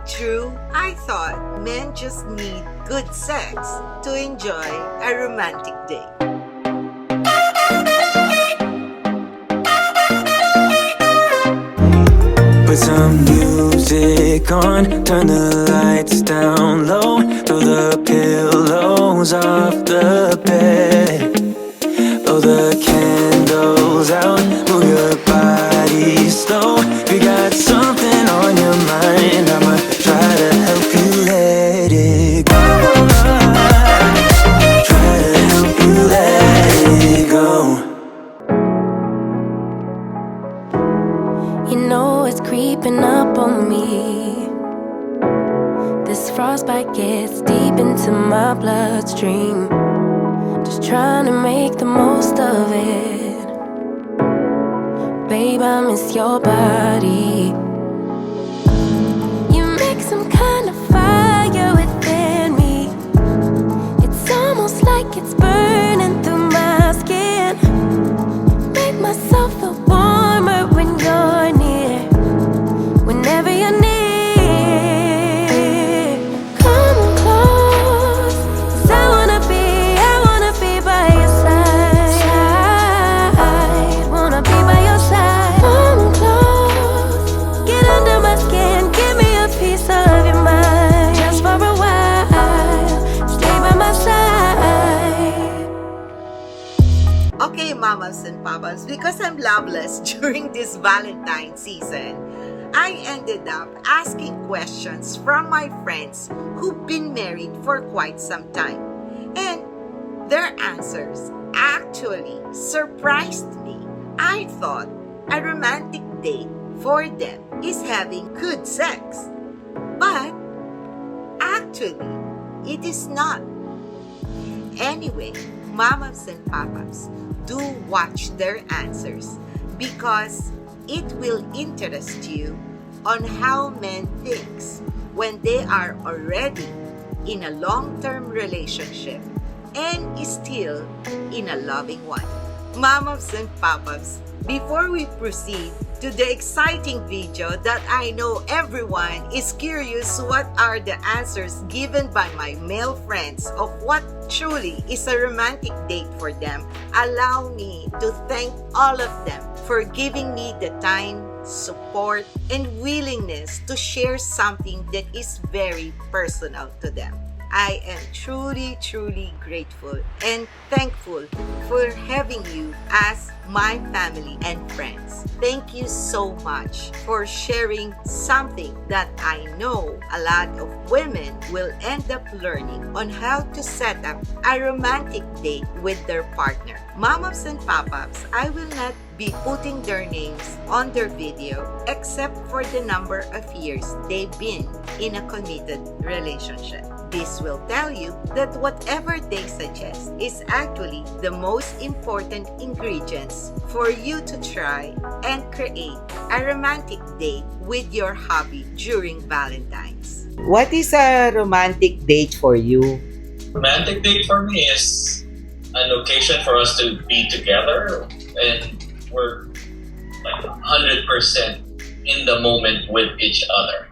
true? I thought men just need good sex to enjoy a romantic day. Put some music on, turn the lights down low, throw the pillows off the bed, blow the candles out, move your body slow. You got something on your mind, I'ma try to help you let it go. Try to help you let it go. You know it's creeping up on me. This frostbite gets deep into my bloodstream. Just trying to make the most of it. Babe, I miss your body. You make some kind of fire within me. It's almost like it's burning through my skin. Make myself feel warmer when you're near. Whenever you're near, come on close, 'cause I wanna be by your side. Wanna be by your side. Come on close, get under my skin, give me a piece of your mind. Just for a while, stay by my side. Okay, mamas and papas, because I'm loveless during this Valentine season, I ended up asking questions from my friends who've been married for quite some time. And their answers actually surprised me. I thought a romantic date for them is having good sex. But actually, it is not. Anyway, mamas and papas, do watch their answers because it will interest you on how men thinks when they are already in a long-term relationship and still in a loving one. Mamas and papas, before we proceed to the exciting video that I know everyone is curious what are the answers given by my male friends of what truly is a romantic date for them, allow me to thank all of them for giving me the time, support, and willingness to share something that is very personal to them. I am truly, truly grateful and thankful for having you as my family and friends. Thank you so much for sharing something that I know a lot of women will end up learning on how to set up a romantic date with their partner. Mamas and papas, I will not be putting their names on their video except for the number of years they've been in a committed relationship. This will tell you that whatever they suggest is actually the most important ingredients for you to try and create a romantic date with your hubby during Valentine's. What is a romantic date for you? Romantic date for me is an occasion for us to be together and we're like 100% in the moment with each other.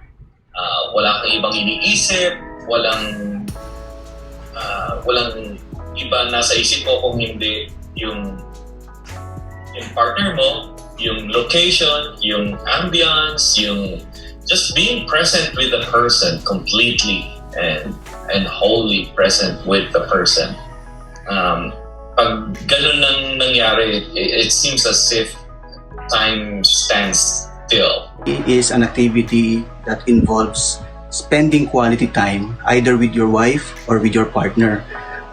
Wala kang ibang iniisip, walang iba nasa isip mo kung hindi yung partner mo, yung location, yung ambience, yung just being present with the person completely and wholly present with the person. Pag ganun nang nangyari, it seems as if time stands still. It is an activity that involves spending quality time either with your wife or with your partner.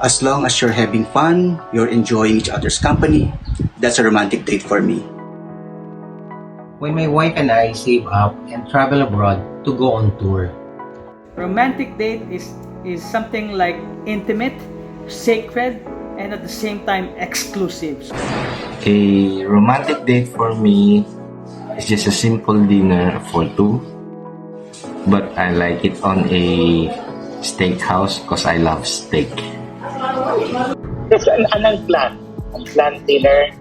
As long as you're having fun, you're enjoying each other's company, that's a romantic date for me. When my wife and I save up and travel abroad to go on tour. Romantic date is something like intimate, sacred, and at the same time exclusive. A romantic date for me is just a simple dinner for two, but I like it on a steakhouse because I love steak. It's an unplanned dinner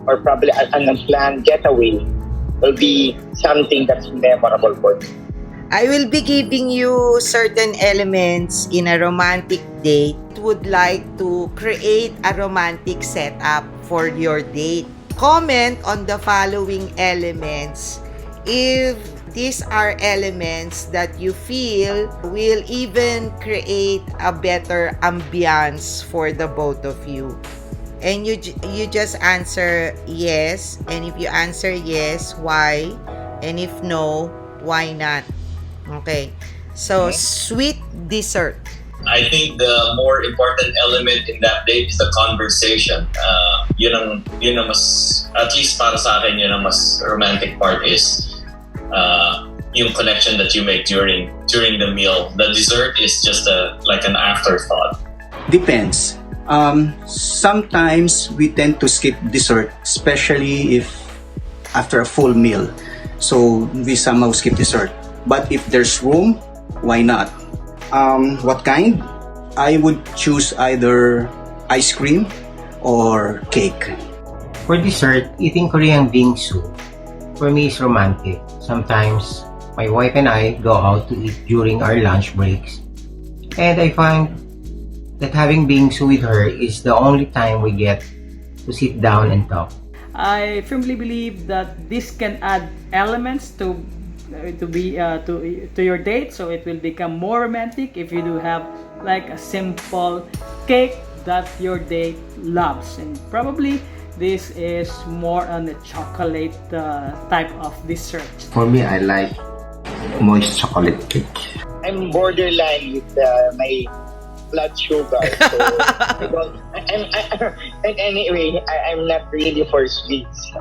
or probably an unplanned getaway will be something that's memorable for me. I will be giving you certain elements in a romantic date. Would like to create a romantic setup for your date. Comment on the following elements if these are elements that you feel will even create a better ambiance for the both of you. And you just answer yes, and if you answer yes, why? And if no, why not? Okay. So, sweet dessert. I think the more important element in that date is the conversation. Yun ang mas, at least para sa akin, yun ang mas romantic part is yung connection that you make during the meal. The dessert is just like an afterthought. Depends. Sometimes we tend to skip dessert, especially if after a full meal. So we somehow skip dessert. But if there's room, why not? What kind? I would choose either ice cream or cake. For dessert, eating Korean bingsu for me is romantic. Sometimes my wife and I go out to eat during our lunch breaks, and I find that having bingsu with her is the only time we get to sit down and talk. I firmly believe that this can add elements to your date, so it will become more romantic if you do have like a simple cake that your date loves. And probably this is more on the chocolate type of dessert. For me, I like moist chocolate cake. I'm borderline with my blood sugar. So I'm not really for sweets.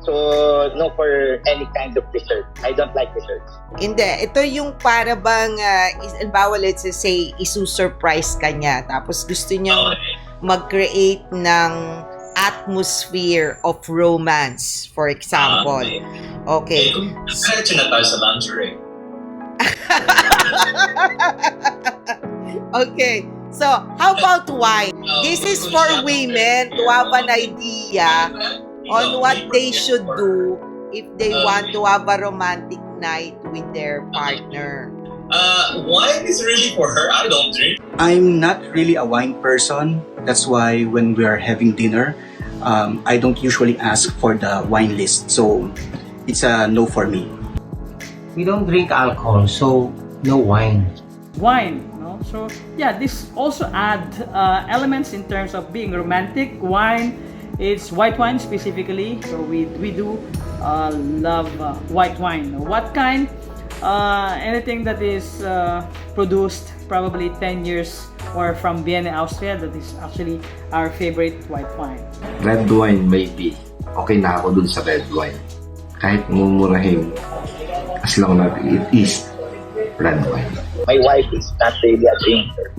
So, no for any kind of dessert. I don't like desserts. Hindi, ito yung para bang, halimbawa, let's just say, isusurprise ka niya, tapos gusto niyang mag-create ng atmosphere of romance, for example. Okay. Diretso na tayo sa lingerie. Okay. So, how about wine? This is for women to have an idea on what they should do if they want to have a romantic night with their partner. Wine is really for her. I don't drink. I'm not really a wine person. That's why when we are having dinner, I don't usually ask for the wine list. So it's a no for me. We don't drink alcohol, so no wine. Wine, no? So yeah, this also add elements in terms of being romantic. Wine, it's white wine specifically, so we do love white wine. What kind? Anything that is produced probably 10 years or from Vienna, Austria. That is actually our favorite white wine. Red wine maybe. Okay na ako dun sa red wine. Kahit mumurahin, as long as it is red wine. My wife is not really a drinker.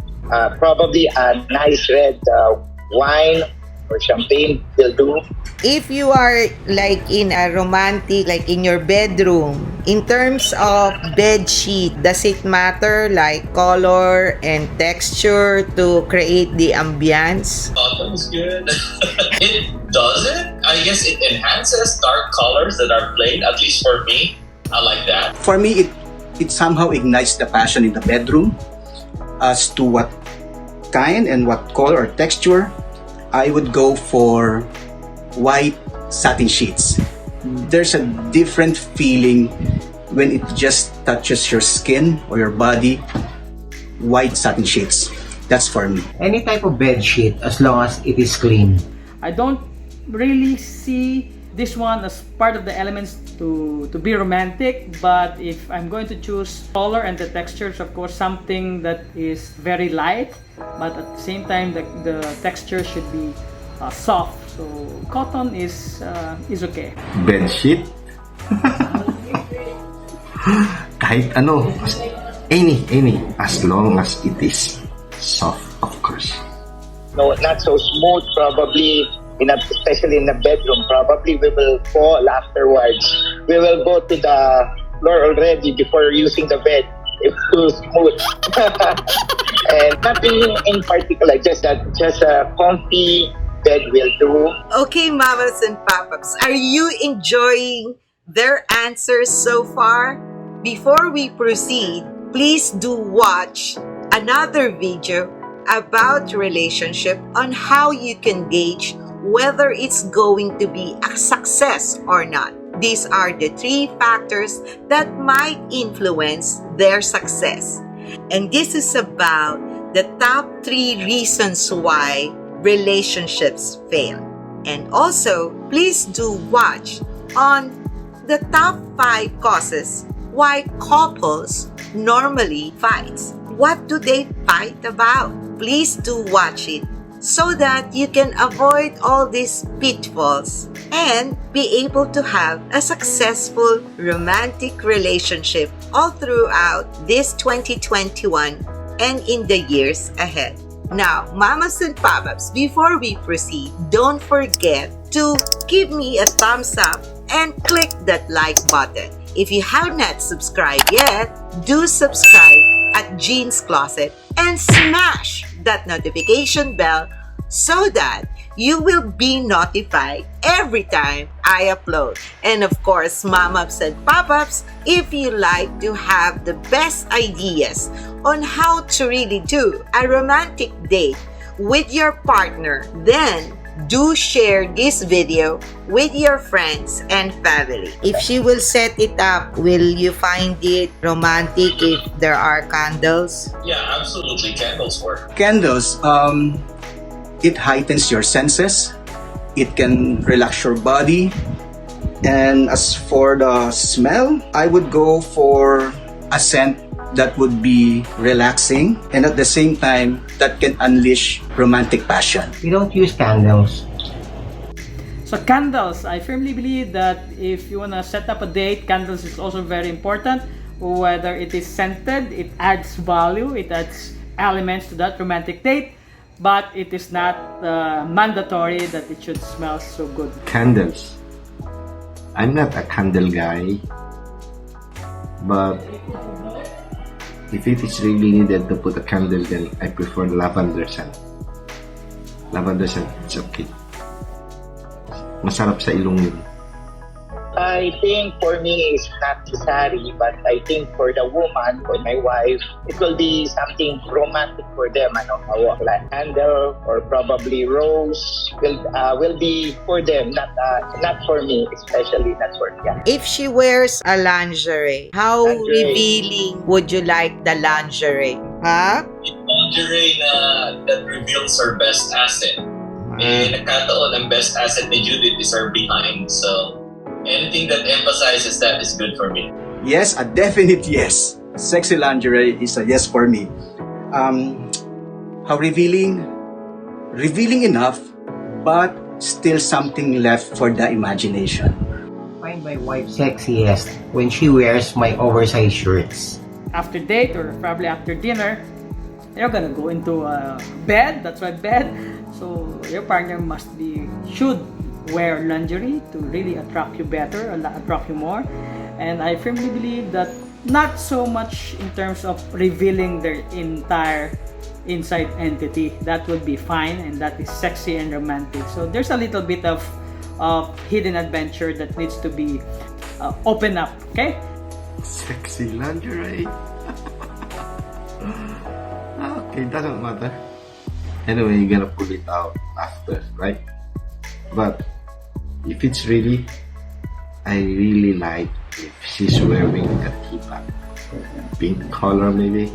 Probably a nice red wine or champagne will do. If you are like in a romantic, like in your bedroom, in terms of bed sheet, does it matter like color and texture to create the ambience? Cotton is good. It doesn't. I guess it enhances dark colors that are plain, at least for me. I like that. For me, it somehow ignites the passion in the bedroom. As to what kind and what color or texture, I would go for white satin sheets. There's a different feeling when it just touches your skin or your body. White satin sheets. That's for me. Any type of bed sheet as long as it is clean. I don't really see this one as part of the elements to be romantic, but if I'm going to choose color and the textures, of course something that is very light, but at the same time the texture should be soft. So cotton is okay. Bed sheet? Kahit ano, any, as long as it is soft, of course. No, not so smooth probably. Especially in the bedroom, probably we will fall afterwards. We will go to the floor already before using the bed. It's too smooth. And nothing in particular, just a comfy bed will do. Okay, mamas and papaps, are you enjoying their answers so far? Before we proceed, please do watch another video about relationship on how you can gauge whether it's going to be a success or not. These are the 3 factors that might influence their success. And this is about the top 3 reasons why relationships fail. And also, please do watch on the top 5 causes why couples normally fight. What do they fight about? Please do watch it so that you can avoid all these pitfalls and be able to have a successful romantic relationship all throughout this 2021 and in the years ahead. Now, mamas and papas, before we proceed, don't forget to give me a thumbs up and click that like button. If you have not subscribed yet, do subscribe at Jean's Closet and smash that notification bell so that you will be notified every time I upload. And of course, Mom-Ups and Pop-Ups, if you like to have the best ideas on how to really do a romantic date with your partner, then do share this video with your friends and family. If she will set it up, will you find it romantic if there are candles? Yeah, absolutely. Candles work. Candles, it heightens your senses. It can relax your body. And as for the smell, I would go for a scent that would be relaxing and at the same time that can unleash romantic passion. We don't use candles. So candles, I firmly believe that if you want to set up a date, candles is also very important. Whether it is scented, it adds value, it adds elements to that romantic date, but it is not mandatory that it should smell so good. Candles. I'm not a candle guy, but if it is really needed to put a candle, then I prefer lavender scent. Lavender scent, it's okay. Masarap sa ilong yun. I think for me it's not necessary, but I think for the woman, for my wife, it will be something romantic for them. Like candle or probably rose will be for them, not for me, especially not for them. If she wears a lingerie, how revealing would you like the lingerie? Huh? Lingerie that reveals her best asset. Eh, nakataon ang best asset ni Judith is her behind. So, anything that emphasizes that is good for me. Yes, a definite yes. Sexy lingerie is a yes for me. How revealing? Revealing enough, but still something left for the imagination. I find my wife sexiest when she wears my oversized shirts. After date or probably after dinner, you're gonna go into bed, that's right, bed. So your partner should wear lingerie to really attract you better, attract you more. And I firmly believe that not so much in terms of revealing their entire inside entity. That would be fine, and that is sexy and romantic. So there's a little bit of hidden adventure that needs to be opened up, okay? Sexy lingerie. Okay, doesn't matter. Anyway, you're gonna pull it out after, right? But if it's really, I really like if she's wearing a teabag. Pink color maybe.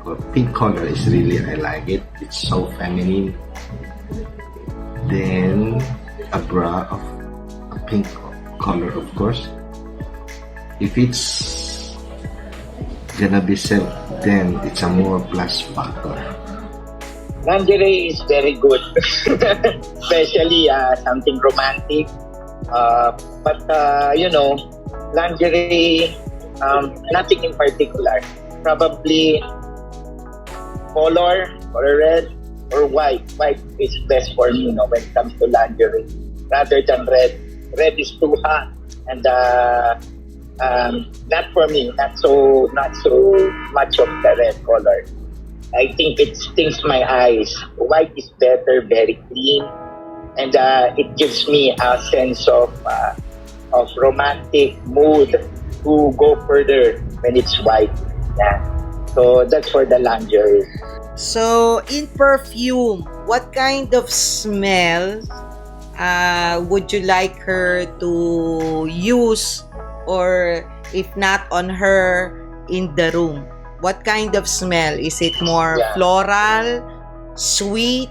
Or pink color is really, I like it. It's so feminine. Then a bra of a pink color, of course. If it's gonna be silk, then it's a more plus factor. Lingerie is very good, especially something romantic. But lingerie, nothing in particular. Probably color red or white. White is best for me, when it comes to lingerie, rather than red. Red is too hot, and not for me. Not so much of the red color. I think it stings my eyes. White is better, very clean, and it gives me a sense of romantic mood to go further when it's white. Yeah. So that's for the lingerie. So, in perfume, what kind of smell would you like her to use, or if not on her, in the room? What kind of smell? Is it more Yeah. floral, sweet,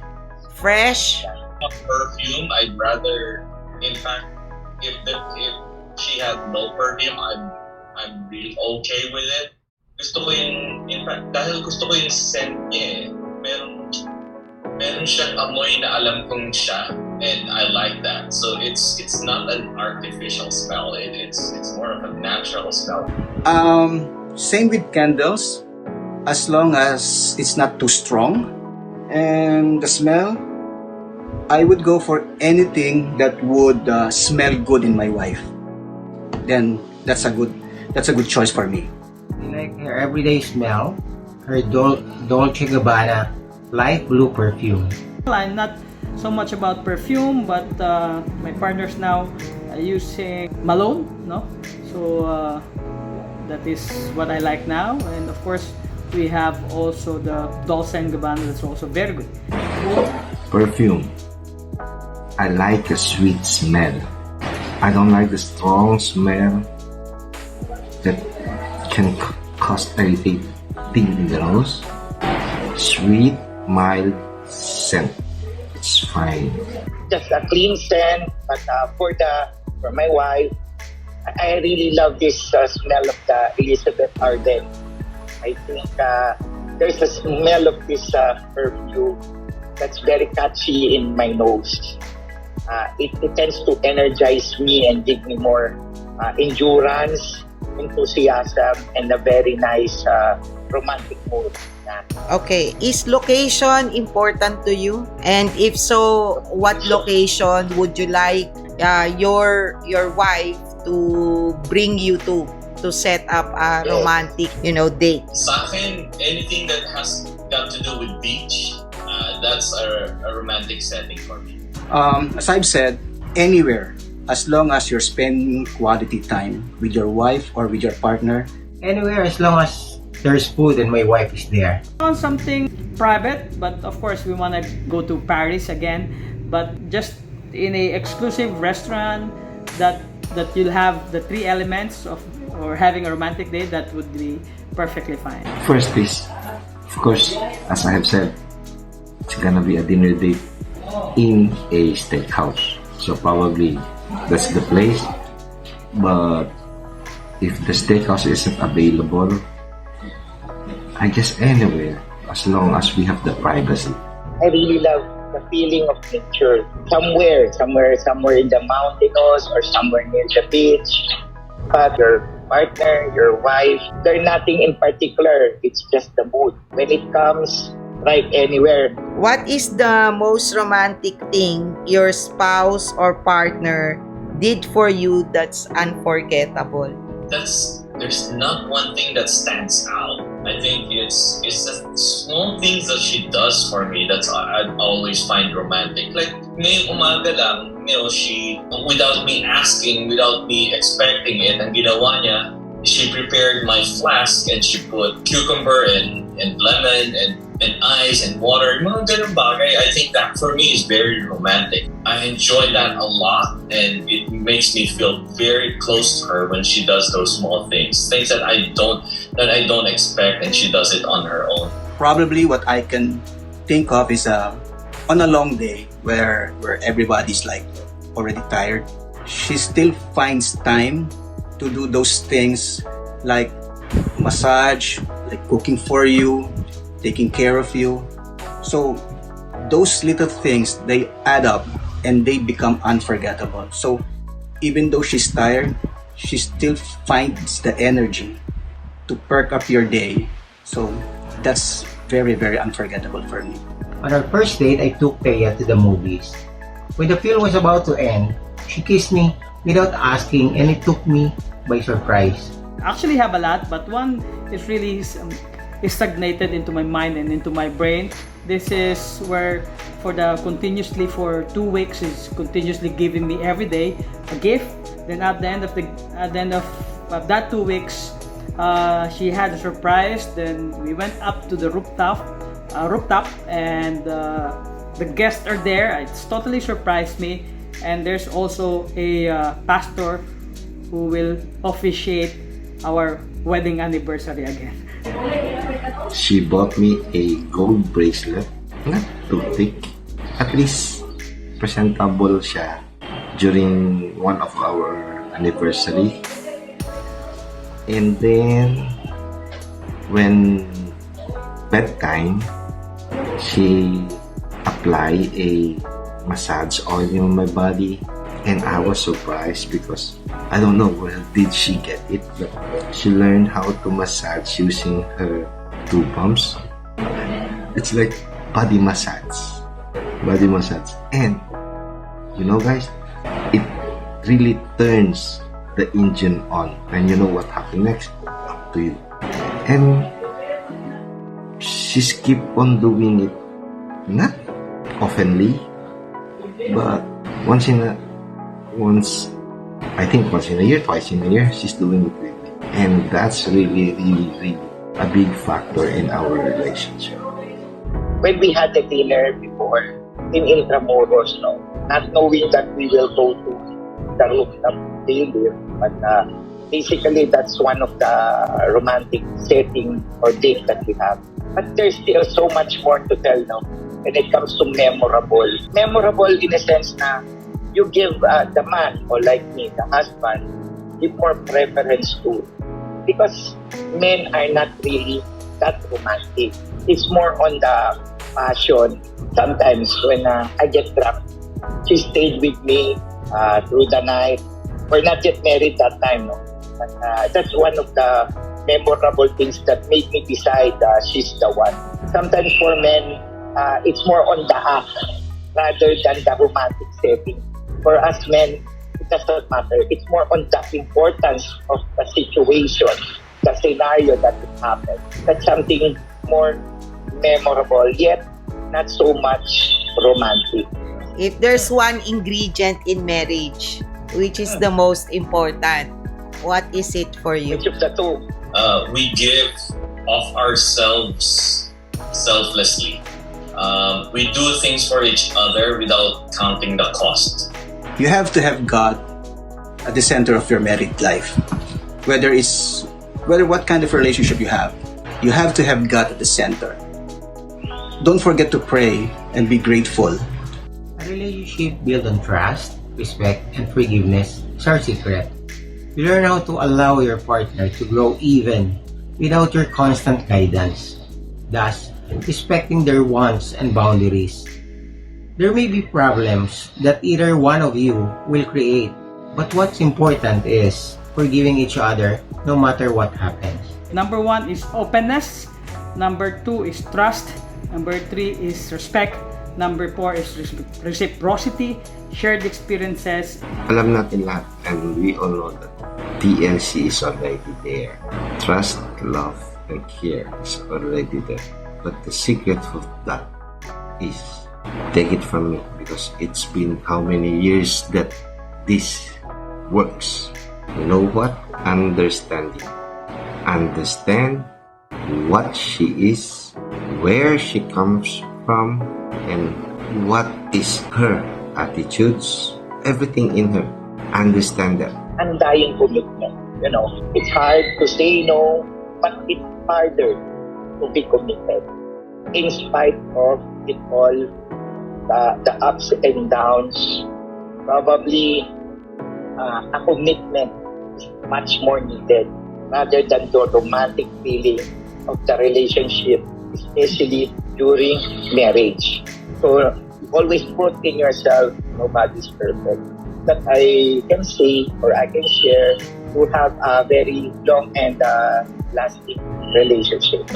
fresh? Perfume, I'd rather, in fact, if she had no perfume, I'm really okay with it. Gusto ko yung, in fact, dahil gusto ko yung scent niya eh. Meron siyang amoy na alam kong siya, and I like that. So it's not an artificial smell. It's more of a natural smell. Same with candles, as long as it's not too strong. And the smell, I would go for anything that would smell good in my wife. Then that's a good choice for me. I like her everyday smell, her Dolce Gabbana light blue perfume. I'm not so much about perfume, but my partner's now using Malone, no? So that is what I like now, and of course we have also the Dolce & Gabbana that's also very good. Perfume. I like a sweet smell. I don't like the strong smell that can cause irritating in the nose. Sweet, mild scent. It's fine. Just a clean scent, but for my wife, I really love this smell of the Elizabeth Arden. I think there's a smell of this perfume that's very catchy in my nose. It tends to energize me and give me more endurance, enthusiasm, and a very nice romantic mood. Okay, is location important to you? And if so, what location would you like your wife to bring you to set up a romantic, date? Sa akin, anything that has got to do with beach, that's a romantic setting for me. As I've said, anywhere, as long as you're spending quality time with your wife or with your partner. Anywhere as long as there's food and my wife is there. On something private, but of course we want to go to Paris again, but just in a exclusive restaurant that you'll have the three elements of or having a romantic date, that would be perfectly fine. First is, of course, as I have said, it's gonna be a dinner date in a steakhouse. So probably that's the place. But if the steakhouse isn't available, I guess anywhere, as long as we have the privacy. I really love the feeling of nature. Somewhere in the mountains or somewhere near the beach. But your partner, your wife, there's nothing in particular. It's just the mood. When it comes, right anywhere. What is the most romantic thing your spouse or partner did for you that's unforgettable? There's not one thing that stands out. I think it's the small things that she does for me that's I always find romantic. Like ngayong umaga lang, she, without me asking, without me expecting it, ang ginawa niya, she prepared my flask and she put cucumber and lemon and ice and water. Mga ganun bagay. I think that for me is very romantic. I enjoy that a lot, and it makes me feel very close to her when she does those small things that I don't expect, and she does it on her own. Probably what I can think of is on a long day where everybody's like already tired, she still finds time to do those things like massage, like cooking for you, taking care of you. So those little things, they add up and they become unforgettable. So even though she's tired, she still finds the energy to perk up your day. So that's very, very unforgettable for me. On our first date, I took Thea to the movies. When the film was about to end, she kissed me without asking, and it took me by surprise. Actually have a lot, but one is really stagnated into my mind and into my brain. This is where for 2 weeks is continuously giving me every day a gift. Then at the end of that 2 weeks, she had a surprise. Then we went up to the rooftop, and the guests are there. It's totally surprised me. And there's also a pastor who will officiate our wedding anniversary again. She bought me a gold bracelet, not too thick. At least presentable siya during one of our anniversary. And then when bedtime, she apply a massage oil on my body, and I was surprised because I don't know where did she get it, but she learned how to massage using her two palms. It's like body massage, and you know, guys, it really turns the engine on, and you know what happened next? Up to you. And she's keep on doing it, not oftenly, but once in a year, twice in a year, she's doing it with me. And that's really a big factor in our relationship. When we had the dinner before in Intramuros, no, not knowing that we will go to the rooftop daily, but basically that's one of the romantic setting or date that we have. But there's still so much more to tell now when it comes to memorable. Memorable in a sense na you give the man, or like me, the husband, give more preference to. Because men are not really that romantic. It's more on the passion. Sometimes when I get drunk, she stayed with me through the night. We're not yet married that time, no? But that's one of the memorable things that made me decide she's the one. Sometimes for men, it's more on the act rather than the romantic setting. For us men, it does not matter. It's more on the importance of the situation, the scenario that it happened. That's something more memorable, yet not so much romantic. If there's one ingredient in marriage, which is the most important, what is it for you? Which of the two? We give of ourselves selflessly. We do things for each other without counting the cost. You have to have God at the center of your married life. Whether what kind of relationship you have to have God at the center. Don't forget to pray and be grateful. A relationship built on trust, respect, and forgiveness is our secret. You learn how to allow your partner to grow even without your constant guidance, thus respecting their wants and boundaries. There may be problems that either one of you will create, but what's important is forgiving each other no matter what happens. Number 1 is openness. Number 2 is trust. Number 3 is respect. Number 4 is reciprocity, shared experiences. Alam natin lahat, and we all know that TLC is already there. Trust, love, and care is already there. But the secret of that is, take it from me, because it's been how many years that this works. You know what? Understanding. Understand what she is, where she comes from, and what is her attitudes, everything in her. Understand that. Undying commitment. You know, it's hard to say no, but it's harder to be committed. In spite of it all, the ups and downs, probably a commitment is much more needed rather than the romantic feeling of the relationship, especially during marriage. So always put in yourself, nobody's perfect. That I can say or I can share to have a very long and lasting relationship.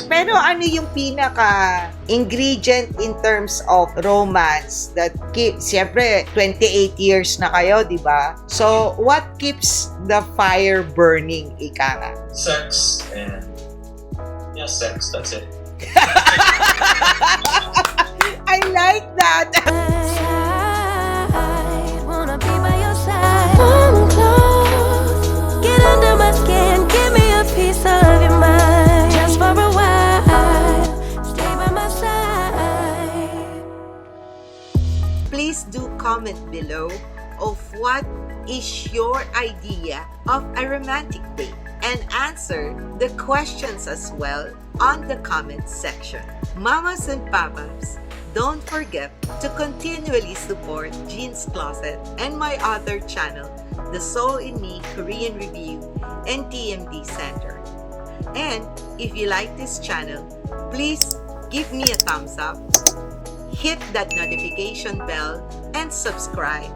Pero ano yung pinaka-ingredient in terms of romance that siyempre, 28 years na kayo, di ba? So, what keeps the fire burning, ika nga? Sex and sex, that's it. I like that! I wanna be by your side. Come close, get under my comment below of what is your idea of a romantic date and answer the questions as well on the comment section. Mamas and papas, don't forget to continually support Jean's Closet and my other channel, The Soul in Me Korean Review and TMD Center. And if you like this channel, please give me a thumbs up, hit that notification bell, and subscribe.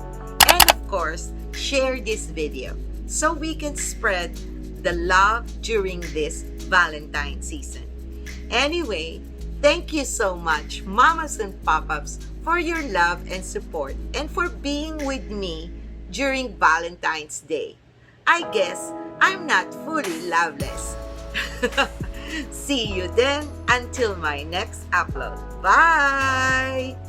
And of course, share this video so we can spread the love during this Valentine season. Anyway, thank you so much, mamas and pop-ups, for your love and support and for being with me during Valentine's Day. I guess I'm not fully loveless. See you then until my next upload. Bye!